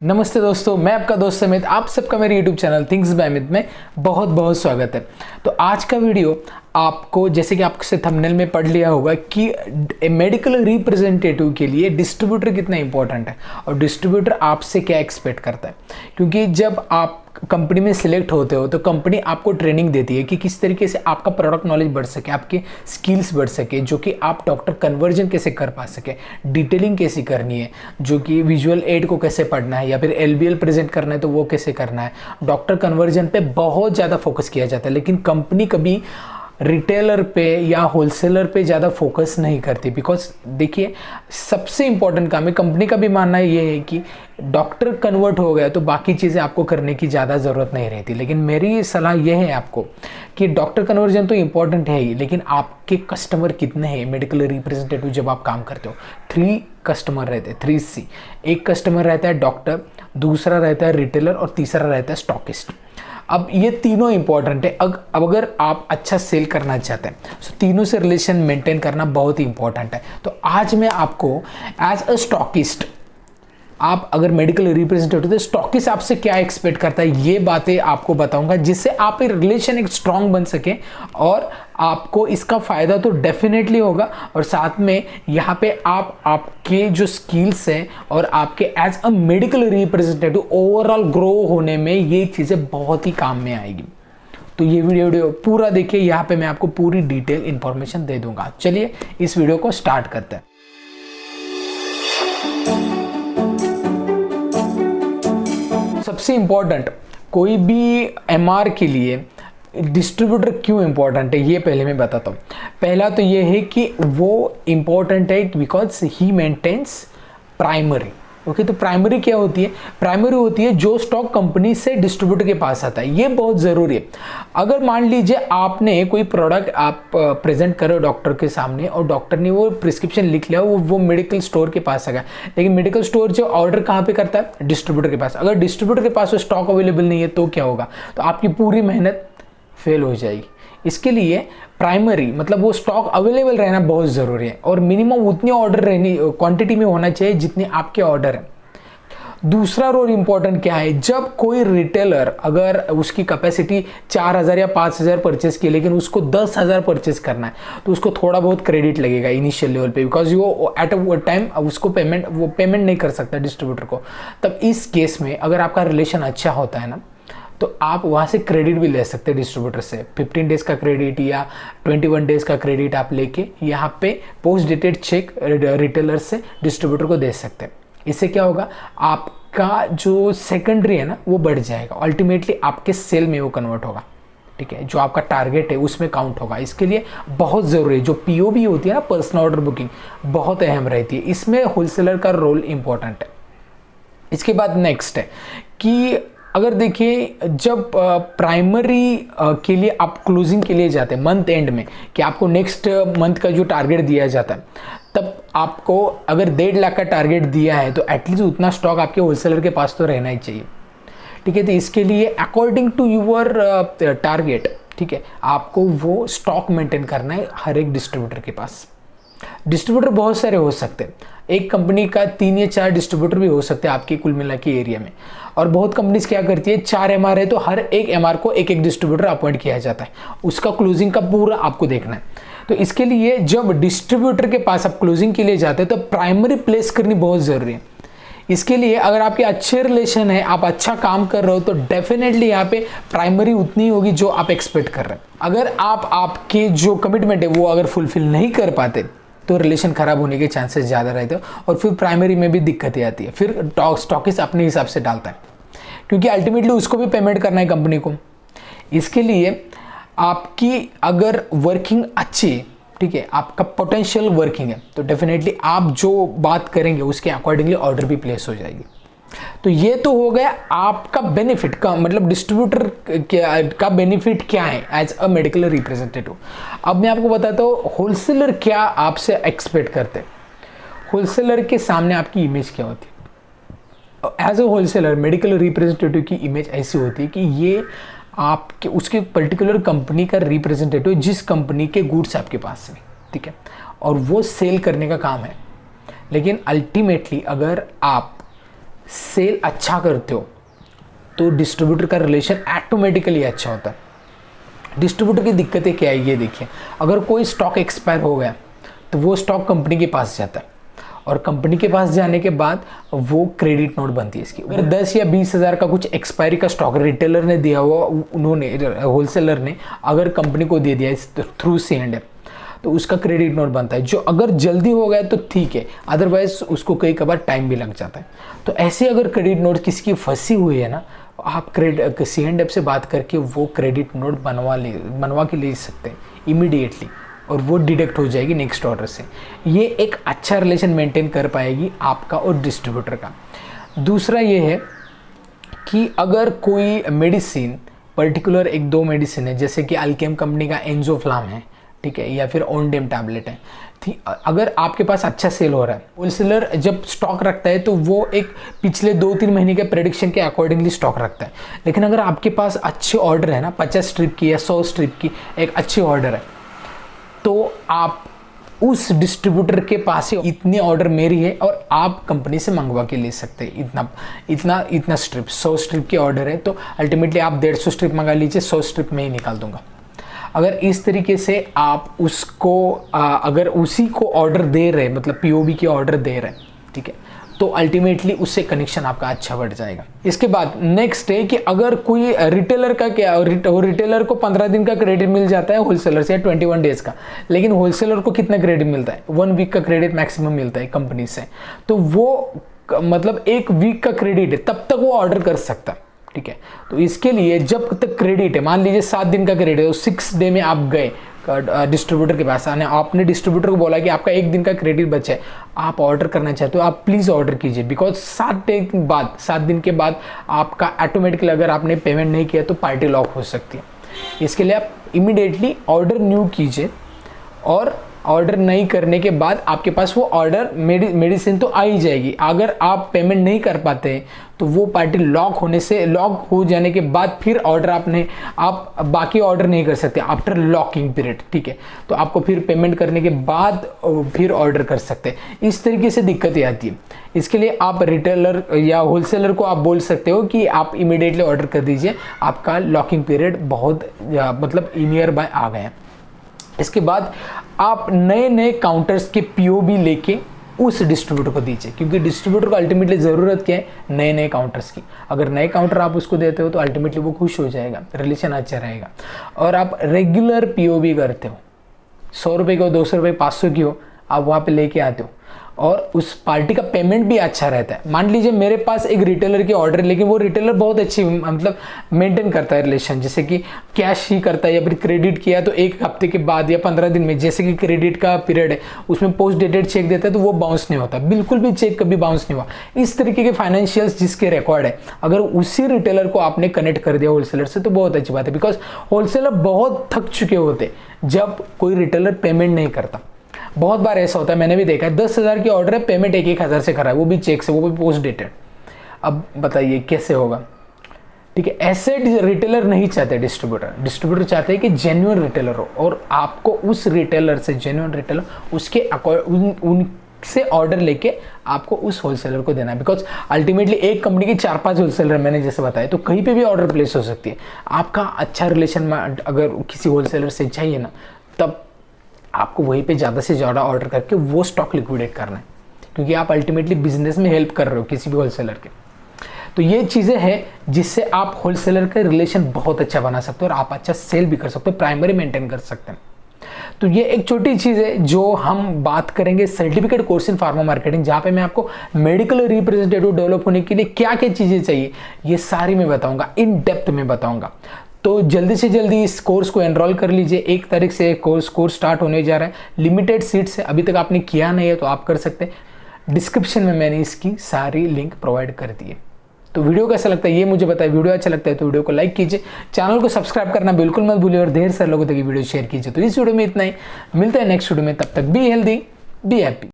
नमस्ते दोस्तों, मैं आपका दोस्त अमित। आप सबका मेरे YouTube channel things by Amit में बहुत बहुत स्वागत है। तो आज का वीडियो आपको, जैसे कि आपसे थंबनेल में पढ़ लिया होगा कि मेडिकल रिप्रेजेंटेटिव के लिए डिस्ट्रीब्यूटर कितना इंपॉर्टेंट है और डिस्ट्रीब्यूटर आपसे क्या एक्सपेक्ट करता है। क्योंकि जब आप कंपनी में सिलेक्ट होते हो तो कंपनी आपको ट्रेनिंग देती है कि किस तरीके से आपका प्रोडक्ट नॉलेज बढ़ सके, आपके स्किल्स बढ़ सके, जो कि आप डॉक्टर कन्वर्जन कैसे कर पा सके, डिटेलिंग कैसी करनी है, जो कि विजुअल एड को कैसे पढ़ना है या फिर एलबीएल प्रेजेंट करना है तो वो कैसे करना है। डॉक्टर कन्वर्जन पे बहुत ज़्यादा फोकस किया जाता है, लेकिन कंपनी कभी रिटेलर पे या होलसेलर पे ज़्यादा फोकस नहीं करती। बिकॉज देखिए, सबसे इंपॉर्टेंट काम है, कंपनी का भी मानना ये है कि डॉक्टर कन्वर्ट हो गया तो बाकी चीज़ें आपको करने की ज़्यादा ज़रूरत नहीं रहती। लेकिन मेरी सलाह यह है आपको कि डॉक्टर कन्वर्जन तो इंपॉर्टेंट है ही, लेकिन आपके कस्टमर कितने हैं मेडिकल रिप्रेजेंटेटिव जब आप काम करते हो। 3 कस्टमर रहते हैं, 3C। एक कस्टमर रहता है डॉक्टर, दूसरा रहता है रिटेलर और तीसरा रहता है स्टॉकिस्ट। अब ये तीनों इंपॉर्टेंट है। अब अगर आप अच्छा सेल करना चाहते हैं तो तीनों से रिलेशन मेंटेन करना बहुत ही इंपॉर्टेंट है। तो आज मैं आपको एज अ स्टॉकिस्ट, आप अगर मेडिकल रिप्रेजेंटेटिव तो स्टॉकिस्ट आपसे क्या एक्सपेक्ट करता है, ये बातें आपको बताऊंगा, जिससे आप रिलेशन एक स्ट्रांग बन सके और आपको इसका फायदा तो डेफिनेटली होगा। और साथ में यहाँ पे आप आपके जो स्किल्स हैं और आपके as a medical representative overall grow होने में ये चीज़ें बहुत ही काम में आएगी। तो ये वीडियो पूरा देखिए, यहाँ पे मैं आपको पूरी डिटेल इंफॉर्मेशन दे दूंगा। चलिए इस वीडियो को स्टार्ट करते हैं। सबसे इंपॉर्टेंट, कोई भी एमआर के लिए डिस्ट्रीब्यूटर क्यों इंपॉर्टेंट है ये पहले मैं बताता हूँ। पहला तो ये है कि वो इंपॉर्टेंट है because he maintains primary. Okay, तो प्राइमरी क्या होती है? प्राइमरी होती है जो स्टॉक कंपनी से डिस्ट्रीब्यूटर के पास आता है। ये बहुत ज़रूरी है। अगर मान लीजिए आपने कोई प्रोडक्ट आप प्रेजेंट करो डॉक्टर के सामने और डॉक्टर ने वो प्रिस्क्रिप्शन लिख लिया, वो मेडिकल स्टोर के पास आ गया, लेकिन मेडिकल स्टोर जो ऑर्डर कहाँ पे करता है? डिस्ट्रीब्यूटर के पास। अगर डिस्ट्रीब्यूटर के पास वो स्टॉक अवेलेबल नहीं है तो क्या होगा? तो आपकी पूरी मेहनत फेल हो जाएगी। इसके लिए प्राइमरी मतलब वो स्टॉक अवेलेबल रहना बहुत ज़रूरी है और मिनिमम उतनी ऑर्डर रहनी, क्वांटिटी में होना चाहिए जितने आपके ऑर्डर हैं। दूसरा रोल इंपॉर्टेंट क्या है? जब कोई रिटेलर अगर उसकी कैपेसिटी 4000 या 5000 परचेस की, लेकिन उसको 10,000 परचेस करना है तो उसको थोड़ा बहुत क्रेडिट लगेगा इनिशियल लेवल पे, बिकॉज वो एट अ टाइम उसको पेमेंट नहीं कर सकता डिस्ट्रीब्यूटर को। तब इस केस में अगर आपका रिलेशन अच्छा होता है ना, तो आप वहाँ से क्रेडिट भी ले सकते हैं डिस्ट्रीब्यूटर से। 15 डेज़ का क्रेडिट या 21 डेज़ का क्रेडिट आप लेके यहाँ पे पोस्ट डेटेड चेक रिटेलर से डिस्ट्रीब्यूटर को दे सकते हैं। इससे क्या होगा? आपका जो सेकेंडरी है ना वो बढ़ जाएगा, अल्टीमेटली आपके सेल में वो कन्वर्ट होगा। ठीक है, जो आपका टारगेट है उसमें काउंट होगा। इसके लिए बहुत ज़रूरी है, जो पीओबी होती है ना, पर्सनल ऑर्डर बुकिंग, बहुत अहम रहती है। इसमें होलसेलर का रोल इंपॉर्टेंट है। इसके बाद नेक्स्ट है कि अगर देखिए, जब प्राइमरी के लिए आप क्लोजिंग के लिए जाते हैं मंथ एंड में, कि आपको नेक्स्ट मंथ का जो टारगेट दिया जाता है, तब आपको अगर 1.5 लाख का टारगेट दिया है तो एटलीस्ट उतना स्टॉक आपके होलसेलर के पास तो रहना ही चाहिए। ठीक है, तो इसके लिए अकॉर्डिंग टू यूअर टारगेट, ठीक है, आपको वो स्टॉक मेंटेन करना है हर एक डिस्ट्रीब्यूटर के पास। डिस्ट्रीब्यूटर बहुत सारे हो सकते हैं, एक कंपनी का 3 या 4 डिस्ट्रीब्यूटर भी हो सकते हैं आपके कुल मिला के एरिया में। और बहुत कंपनीज क्या करती है, 4 एमआर है तो हर एक एमआर को एक डिस्ट्रीब्यूटर अपॉइंट किया जाता है, उसका क्लोजिंग का पूरा आपको देखना है। तो इसके लिए जब डिस्ट्रीब्यूटर के पास आप क्लोजिंग के लिए जाते हैं तो प्राइमरी प्लेस करनी बहुत ज़रूरी है। इसके लिए अगर आपके अच्छे रिलेशन है, आप अच्छा काम कर रहे हो, तो डेफिनेटली यहाँ पे प्राइमरी उतनी होगी जो आप एक्सपेक्ट कर रहे हैं। अगर आप आपके जो कमिटमेंट है वो अगर फुलफिल नहीं कर पाते तो रिलेशन खराब होने के चांसेस ज़्यादा रहते हैं और फिर प्राइमरी में भी दिक्कतें आती है। फिर स्टॉकिस्ट अपने हिसाब से डालता है, क्योंकि अल्टीमेटली उसको भी पेमेंट करना है कंपनी को। इसके लिए आपकी अगर वर्किंग अच्छी, ठीक है, आपका पोटेंशियल वर्किंग है, तो डेफिनेटली आप जो बात करेंगे उसके अकॉर्डिंगली ऑर्डर भी प्लेस हो जाएगी। तो ये तो हो गया आपका बेनिफिट का, मतलब डिस्ट्रीब्यूटर का बेनिफिट क्या है एज अ मेडिकल रिप्रेजेंटेटिव। अब मैं आपको बताता हूँ होलसेलर क्या आपसे एक्सपेक्ट करते हैं। होलसेलर के सामने आपकी इमेज क्या होती है? As a wholesaler medical representative की इमेज ऐसी होती है कि ये आपके उसके पर्टिकुलर कंपनी का रिप्रेजेंटेटिव, जिस कंपनी के गुड्स आपके पास है, ठीक है, और वो सेल करने का काम है। लेकिन अल्टीमेटली अगर आप सेल अच्छा करते हो तो डिस्ट्रीब्यूटर का रिलेशन ऑटोमेटिकली अच्छा होता है। डिस्ट्रीब्यूटर की दिक्कतें क्या है ये देखिए, अगर कोई स्टॉक एक्सपायर हो गया तो वो स्टॉक कंपनी के पास जाता है, और कंपनी के पास जाने के बाद वो क्रेडिट नोट बनती है इसकी। अगर 10 या 20 हज़ार का कुछ एक्सपायरी का स्टॉक रिटेलर ने दिया हुआ, उन्होंने होलसेलर ने अगर कंपनी को दे दिया थ्रू C&F, तो उसका क्रेडिट नोट बनता है, जो अगर जल्दी हो गया तो ठीक है, अदरवाइज उसको कई कबार टाइम भी लग जाता है। तो ऐसे अगर क्रेडिट नोट किसी की फंसी हुई है ना, आप C&F से बात करके वो क्रेडिट नोट बनवा के ले सकते हैं इमीडिएटली, और वो डिडक्ट हो जाएगी नेक्स्ट ऑर्डर से। ये एक अच्छा रिलेशन मेंटेन कर पाएगी आपका और डिस्ट्रीब्यूटर का। दूसरा ये है कि अगर कोई मेडिसिन पर्टिकुलर 1-2 मेडिसिन है, जैसे कि अल्केम कंपनी का एंजोफ्लाम है, ठीक है, या फिर ओनडेम टैबलेट है, ठीक, अगर आपके पास अच्छा सेल हो रहा है, होलसेलर जब स्टॉक रखता है तो वो एक पिछले 2-3 महीने के प्रेडिक्शन के अकॉर्डिंगली स्टॉक रखता है। लेकिन अगर आपके पास अच्छे ऑर्डर है ना, 50 स्ट्रिप की या 100 स्ट्रिप की एक अच्छी ऑर्डर है, तो आप उस डिस्ट्रीब्यूटर के पास ही इतने ऑर्डर मेरी है और आप कंपनी से मंगवा के ले सकते हैं इतना स्ट्रिप, 100 स्ट्रिप के ऑर्डर है तो अल्टीमेटली आप 150 स्ट्रिप मंगा लीजिए, 100 स्ट्रिप में ही निकाल दूंगा। अगर इस तरीके से आप उसको अगर उसी को ऑर्डर दे रहे, मतलब POB के ऑर्डर दे रहे, ठीक है, तो अल्टीमेटली उससे कनेक्शन आपका अच्छा बढ़ जाएगा। इसके बाद नेक्स्ट है कि अगर कोई रिटेलर का क्या, रिटेलर को 15 दिन का क्रेडिट मिल जाता है होलसेलर से, 21 डेज का, लेकिन होलसेलर को कितना क्रेडिट मिलता है? 1 वीक का क्रेडिट मैक्सिमम मिलता है कंपनी से। तो वो मतलब 1 वीक का क्रेडिट है, तब तक वो ऑर्डर कर सकता है, ठीक है। तो इसके लिए जब तक क्रेडिट है, मान लीजिए 7 दिन का क्रेडिट है, तो 6 डे में आप गए डिस्ट्रीब्यूटर के पास, आने आपने डिस्ट्रीब्यूटर को बोला कि आपका 1 दिन का क्रेडिट बचा है, आप ऑर्डर करना चाहते हो, आप प्लीज़ ऑर्डर कीजिए, बिकॉज 7 दिन के बाद आपका ऑटोमेटिकली अगर आपने पेमेंट नहीं किया तो पार्टी लॉक हो सकती है। इसके लिए आप इमीडिएटली ऑर्डर न्यू कीजिए, और ऑर्डर नहीं करने के बाद आपके पास वो ऑर्डर मेडिसिन तो आ ही जाएगी। अगर आप पेमेंट नहीं कर पाते तो वो पार्टी लॉक हो जाने के बाद फिर ऑर्डर आप बाकी ऑर्डर नहीं कर सकते आफ्टर लॉकिंग पीरियड, ठीक है। तो आपको फिर पेमेंट करने के बाद फिर ऑर्डर कर सकते हैं। इस तरीके से दिक्कतें आती है। इसके लिए आप रिटेलर या होलसेलर को आप बोल सकते हो कि आप इमीडिएटली ऑर्डर कर दीजिए, आपका लॉकिंग पीरियड बहुत मतलब नियर बाय आ गए हैं। इसके बाद आप नए काउंटर्स के POB लेके उस डिस्ट्रीब्यूटर को दीजिए, क्योंकि डिस्ट्रीब्यूटर को अल्टीमेटली ज़रूरत क्या है? नए काउंटर्स की। अगर नए काउंटर आप उसको देते हो तो अल्टीमेटली वो खुश हो जाएगा, रिलेशन अच्छा रहेगा। और आप रेगुलर POB करते हो, 100 रुपये की हो, 200 रुपये, 500 की हो, आप वहाँ पे लेके आते हो, और उस पार्टी का पेमेंट भी अच्छा रहता है। मान लीजिए मेरे पास एक रिटेलर की ऑर्डर है, लेकिन वो रिटेलर बहुत अच्छी मतलब मेंटेन करता है रिलेशन, जैसे कि कैश ही करता है या फिर क्रेडिट किया तो 1 हफ्ते के बाद या 15 दिन में, जैसे कि क्रेडिट का पीरियड है उसमें पोस्ट डेटेड चेक देता है तो वो बाउंस नहीं होता, बिल्कुल भी चेक कभी बाउंस नहीं हुआ। इस तरीके के फाइनेंशियल्स जिसके रिकॉर्ड है, अगर उसी रिटेलर को आपने कनेक्ट कर दिया होलसेलर से तो बहुत अच्छी बात है, बिकॉज होलसेलर बहुत थक चुके होते जब कोई रिटेलर पेमेंट नहीं करता। बहुत बार ऐसा होता है, मैंने भी देखा है, 10,000 की ऑर्डर है, पेमेंट 1-1 हज़ार से करा है, वो भी चेक से, वो भी पोस्ट डेटेड। अब बताइए कैसे होगा? ठीक है, ऐसे रिटेलर नहीं चाहते डिस्ट्रीब्यूटर चाहते हैं कि जेन्युइन रिटेलर हो, और आपको उस रिटेलर से, जेन्युइन रिटेलर उसके उनसे ऑर्डर लेके आपको उस होलसेलर को देना है। बिकॉज अल्टीमेटली एक कंपनी की 4-5 होलसेलर मैंने जैसे बताया, तो कहीं पे भी ऑर्डर प्लेस हो सकती है। आपका अच्छा रिलेशन अगर किसी होलसेलर से चाहिए ना, तब आपको वहीं पे ज़्यादा से ज़्यादा ऑर्डर करके वो स्टॉक लिक्विडेट करना है, क्योंकि आप अल्टीमेटली बिजनेस में हेल्प कर रहे हो किसी भी होलसेलर के। तो ये चीज़ें हैं जिससे आप होलसेलर का रिलेशन बहुत अच्छा बना सकते हो और आप अच्छा सेल भी कर सकते हो, प्राइमरी मेंटेन कर सकते हैं। तो ये एक छोटी चीज़ है जो हम बात करेंगे certificate course in pharma marketing, जहाँ पे मैं आपको मेडिकल रिप्रेजेंटेटिव डेवलप होने के लिए क्या क्या चीज़ें चाहिए ये सारी मैं बताऊँगा, इन डेप्थ में बताऊँगा। तो जल्दी से जल्दी इस कोर्स को एनरोल कर लीजिए। 1 तारीख से कोर्स स्टार्ट होने जा रहा है, लिमिटेड सीट्स है, अभी तक आपने किया नहीं है तो आप कर सकते हैं। डिस्क्रिप्शन में मैंने इसकी सारी लिंक प्रोवाइड कर दी है। तो वीडियो कैसा लगता है ये मुझे बताइए। वीडियो अच्छा लगता है तो वीडियो को लाइक कीजिए, चैनल को सब्सक्राइब करना बिल्कुल मत भूलिए, और ढेर सारे लोगों तक ये वीडियो शेयर कीजिए। तो इस वीडियो में इतना ही, मिलते हैं नेक्स्ट वीडियो में, तब तक बी हेल्दी, बी हैप्पी।